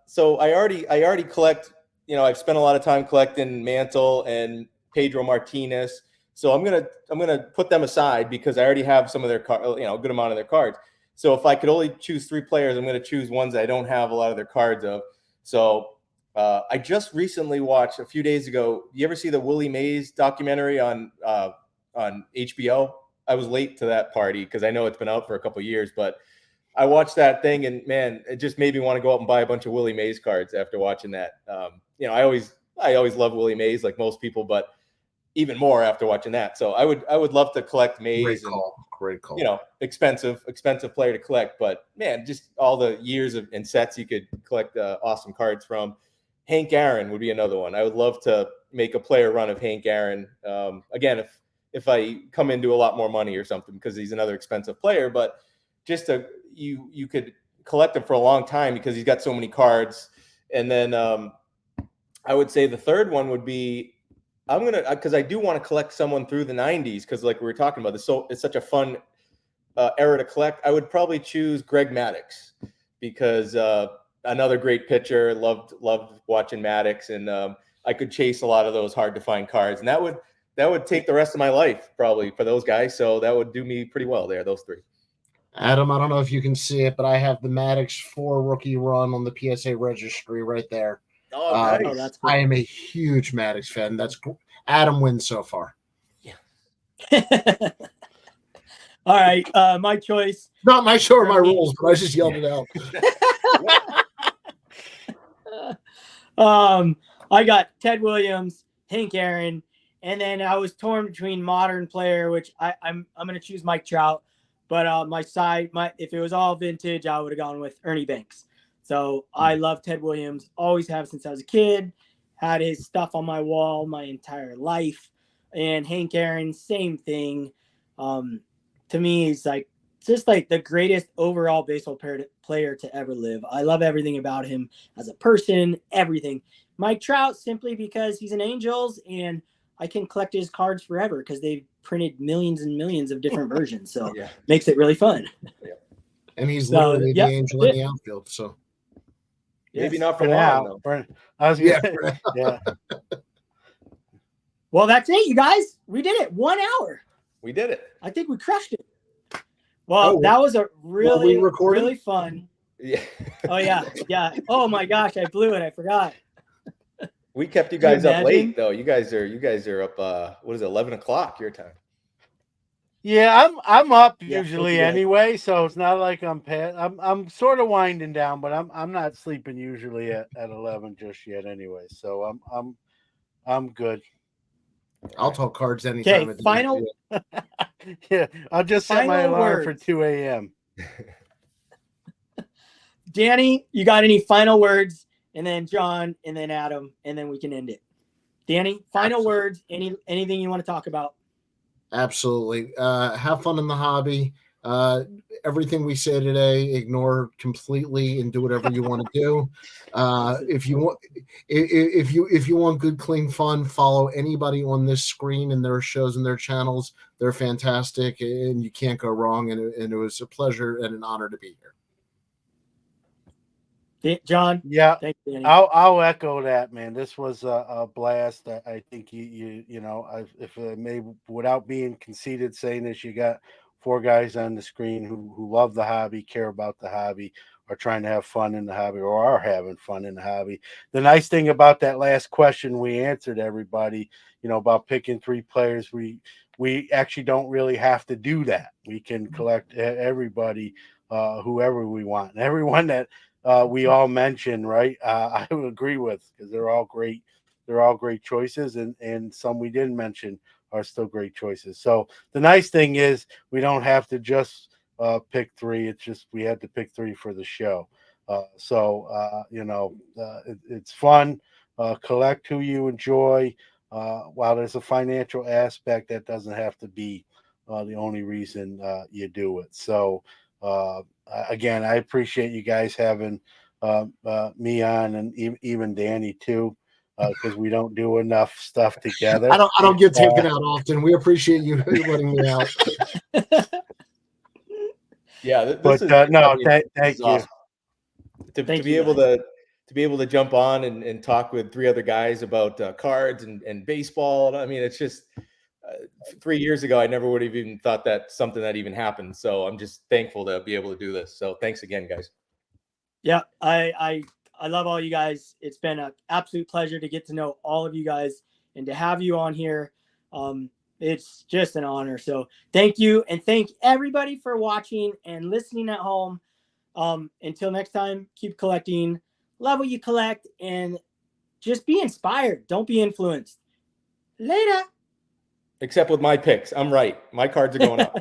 So I already collect. I've spent a lot of time collecting Mantle and Pedro Martinez. So I'm gonna put them aside because I already have some of their a good amount of their cards. So if I could only choose 3 players, I'm going to choose ones that I don't have a lot of their cards of. So I just recently watched a few days ago. You ever see the Willie Mays documentary on HBO? I was late to that party because I know it's been out for a couple of years, but I watched that thing and man, it just made me want to go out and buy a bunch of Willie Mays cards after watching that. I always love Willie Mays like most people, but even more after watching that. So I would love to collect Mays. Great call. Expensive player to collect, but man, just all the years and sets you could collect awesome cards from. Hank Aaron would be another one. I would love to make a player run of Hank Aaron. Again, if I come into a lot more money or something, because he's another expensive player, but just you could collect him for a long time because he's got so many cards. And then I would say the third one would be because I do want to collect someone through the 90s because like we were talking about this, so it's such a fun era to collect. I would probably choose Greg Maddux because another great pitcher. Loved watching Maddux, and I could chase a lot of those hard to find cards, and that would take the rest of my life probably for those guys. So that would do me pretty well there. Those 3. Adam, I don't know if you can see it, but I have the Maddux 4 rookie run on the PSA registry right there. Oh, nice. That's cool. I am a huge Maddux fan. Adam wins so far. Yeah. All right, my choice. Not my show or my rules, but I just yelled it out. I got Ted Williams, Hank Aaron, and then I was torn between modern player, which I'm going to choose Mike Trout, but if it was all vintage, I would have gone with Ernie Banks. So I love Ted Williams, always have since I was a kid, had his stuff on my wall my entire life. And Hank Aaron, same thing. To me, he's just like the greatest overall baseball player to ever live. I love everything about him as a person, everything. Mike Trout, simply because he's an Angels and I can collect his cards forever because they've printed millions and millions of different versions. So makes it really fun. Yeah. And he's literally the Angel in the outfield. So maybe not for now. Yeah. Well, that's it, you guys. We did it. 1 hour. We did it. I think we crushed it. Well, that was a really fun. Yeah. Oh, yeah. Yeah. Oh, my gosh. I blew it. I forgot. We kept you guys up late, though. You guys are up, 11 o'clock your time? Yeah, I'm up Yeah, usually thank you, guys. anyway, so it's not like I'm sort of winding down, but I'm not sleeping usually at 11 just yet anyway. So I'm good. I'll talk cards anytime. Okay, final Yeah, I'll just set my Final alarm for words. 2 a.m. Danny, you got any final words? And then John, and then Adam, and then we can end it. Danny, final words. Anything you want to talk about? Absolutely. Have fun in the hobby. Everything we say today, ignore completely and do whatever you want to do. If you want good, clean fun, follow anybody on this screen and their shows and their channels. They're fantastic, and you can't go wrong. And it was a pleasure and an honor to be here. John, Yeah, thank you, Danny. I'll echo that, man. This was a blast. I think you know, if maybe without being conceited saying this, you got 4 guys on the screen who love the hobby, care about the hobby, are trying to have fun in the hobby, or are having fun in the hobby. The nice thing about that last question we answered everybody, you know, about picking 3 players, we actually don't really have to do that. We can collect everybody, whoever we want, and everyone that we all mentioned, right? I would agree with, because they're all great. They're all great choices, and some we didn't mention are still great choices. So the nice thing is we don't have to just pick 3. It's just we had to pick 3 for the show. It's fun. Collect who you enjoy. While there's a financial aspect, that doesn't have to be the only reason you do it. So. Again, I appreciate you guys having me on, and even Danny too, because we don't do enough stuff together. I don't get taken out often. We appreciate you letting me out. Yeah, thank you. Awesome. To be able to jump on and talk with 3 other guys about cards and baseball. I mean, it's just 3 years ago, I never would have even thought that something that even happened. So I'm just thankful to be able to do this. So thanks again, guys. Yeah, I love all you guys. It's been an absolute pleasure to get to know all of you guys and to have you on here. It's just an honor. So thank you, and thank everybody for watching and listening at home. Until next time, keep collecting, love what you collect, and just be inspired. Don't be influenced. Later. Except with my picks. I'm right. My cards are going up.